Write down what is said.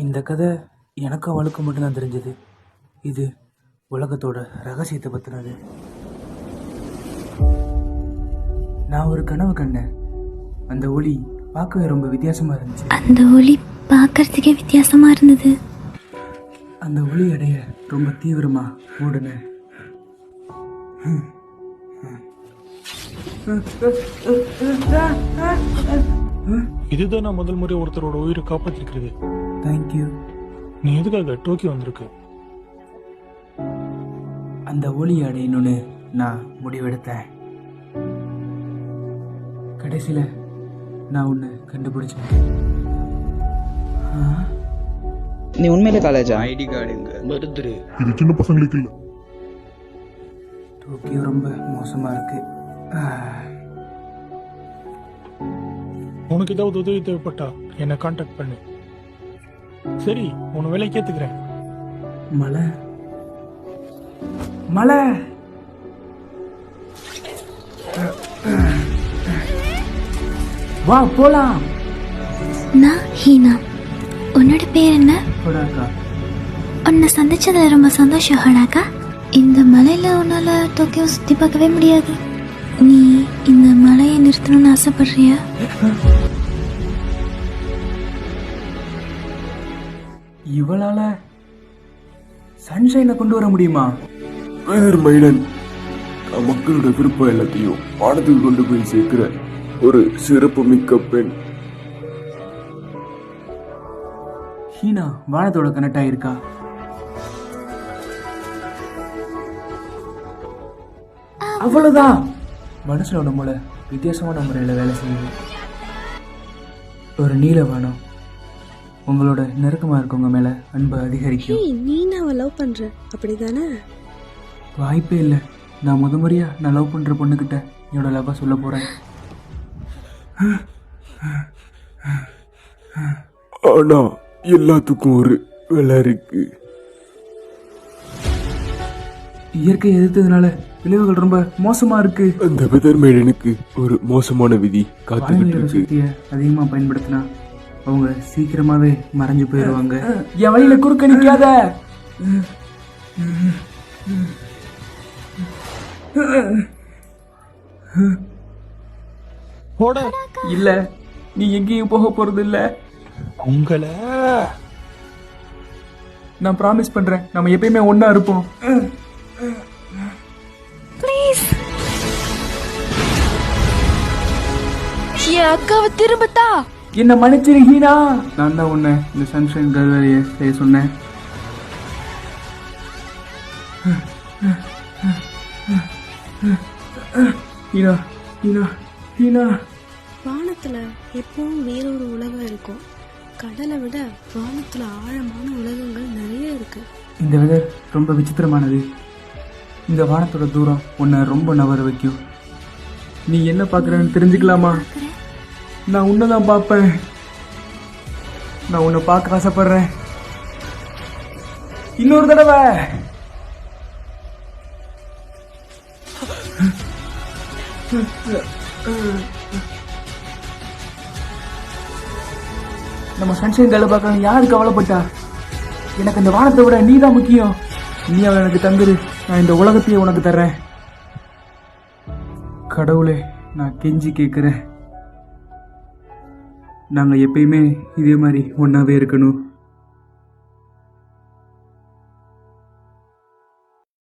இந்த கதை எனக்கும் அவளுக்கு மட்டும்தான் தெரிஞ்சது. இது உலகத்தோட ரகசியத்தை பற்றினது. நான் ஒரு கனவு கண்டேன். அந்த ஒளி பார்க்கவே ரொம்ப வித்தியாசமா இருந்துச்சு. அந்த ஒளி பார்க்கறதுக்கே வித்தியாசமா இருந்தது. அந்த ஒளி அடைய ரொம்ப தீவிரமா ஓடுனேன். இதுதான் நான் முதல் முறை ஒருத்தரோட உயிரை காப்பாற்றிருக்கிறது. தேங்க்யூ. நீ எதுக்காக டோக்கியோ வந்திருக்கு? அந்த ஒளி அடையணும்னு நான் முடிவெடுத்தேன். கடைசியில் நான் ஒன்று கண்டுபிடிச்சேன். நீ உண்மையிலே காலேஜா? ஐடி கார்டு எங்க? மருந்துரு. இது சின்ன பசங்களுக்கு இல்லை. டோக்கியோ ரொம்ப மோசமாக இருக்கு. உனக்கு ஏதாவது உதவி தேவைப்பட்டா என்னை கான்டாக்ட் பண்ணு. சரி, உன்னை வேலைக்கு ஏத்துக்கிறேன். மலை மலை வா போலாம். நான் ஹீனா. உன்னோட பேர் என்ன? போடாக்கா. உன்னை சந்திச்சதுல ரொம்ப சந்தோஷம் ஹடாக்கா. இந்த மலையில உன்னால டோக்கியோ சுத்தி பார்க்கவே முடியாது. நீ இந்த மலையை நிறுத்தணும்னு ஆசைப்படுறியா? இவளால சன்ஷைனை கொண்டு வர முடியுமா? மைடன், மக்களோட விருப்பம் எல்லாத்தையும் வானத்துக்கு கொண்டு போய் சேர்க்கிற ஒரு சிறப்பு மிக்க பெண். ஹீனா வானத்தோட கனெக்ட் ஆயிருக்கா? அவ்வளவுதான். மனுஷனோட மூளை வித்தியாசமான முறையில் வேலை செய்யுது. ஒரு நீல வானம் உங்களோட நெருக்கமா இருக்கவங்க மேல அன்பு அதிகரிக்கும். நீ நான் லவ் பண்ற அப்படிதானே? வாய்ப்பே இல்லை. நான் முறையா நான் லவ் பண்ற பொண்ணுகிட்ட என்னோட லவ்வா சொல்ல போறேன். ஆனா எல்லாத்துக்கும் ஒரு வேலை இருக்கு. இயற்கை எதிர்த்ததுனால விளைவுகள் ரொம்ப மோசமா இருக்கு. அந்த வெதர் மைடனுக்கு ஒரு மோசமான விதி காத்துக்கிட்டு வானிலை இருக்கு. சக்தியை அதிகமா பயன்படுத்தினா அவங்க சீக்கிரமாவே மறைஞ்சு போயிடுவாங்க. என் வழியில குறுக்க நிக்காத. போட. இல்ல, நீ எங்கேயும் போக போறது இல்ல. உங்களை நான் ப்ராமிஸ் பண்றேன், நம்ம எப்பயுமே ஒன்னா இருப்போம். ப்ளீஸ். என் அக்காவை திரும்பத்தா. என்ன மன்னிச்சிரு ஹீனா. நான் தான் உன்னை இந்த சன்ஷைன் கேர்ள் வேலையை செய்ய சொன்னேன். ஹீனா ஹீனா ஹீனா. வானத்துல எப்பவும் வேறொரு உலகம் இருக்கும். கடலை விட வானத்துல ஆழமான உலகங்கள் நிறைய இருக்கு. இந்த வெதர் ரொம்ப விசித்திரமானது. இந்த வானத்தோட தூரம் உன்னை ரொம்ப நவர வைக்கும். நீ என்ன பார்க்குறன்னு தெரிஞ்சுக்கலாமா? நான் உன்னைதான் பார்ப்பேன். நான் உன்னை பார்க்க ஆசைப்படுறேன். இன்னொரு தடவை. நம்ம சன்ஷைன் கேர்ளை பார்க்க யாரு கவலைப்பட்டா? எனக்கு இந்த வானத்தை விட நீ தான் முக்கியம். நீ அவளை எனக்கு தந்துரு, நான் இந்த உலகத்தையே உனக்கு தர்றேன். கடவுளே, நான் கெஞ்சி கேட்குறேன். நாங்கள் எப்பயுமே இதே மாதிரி ஒன்றாவே இருக்கணும்.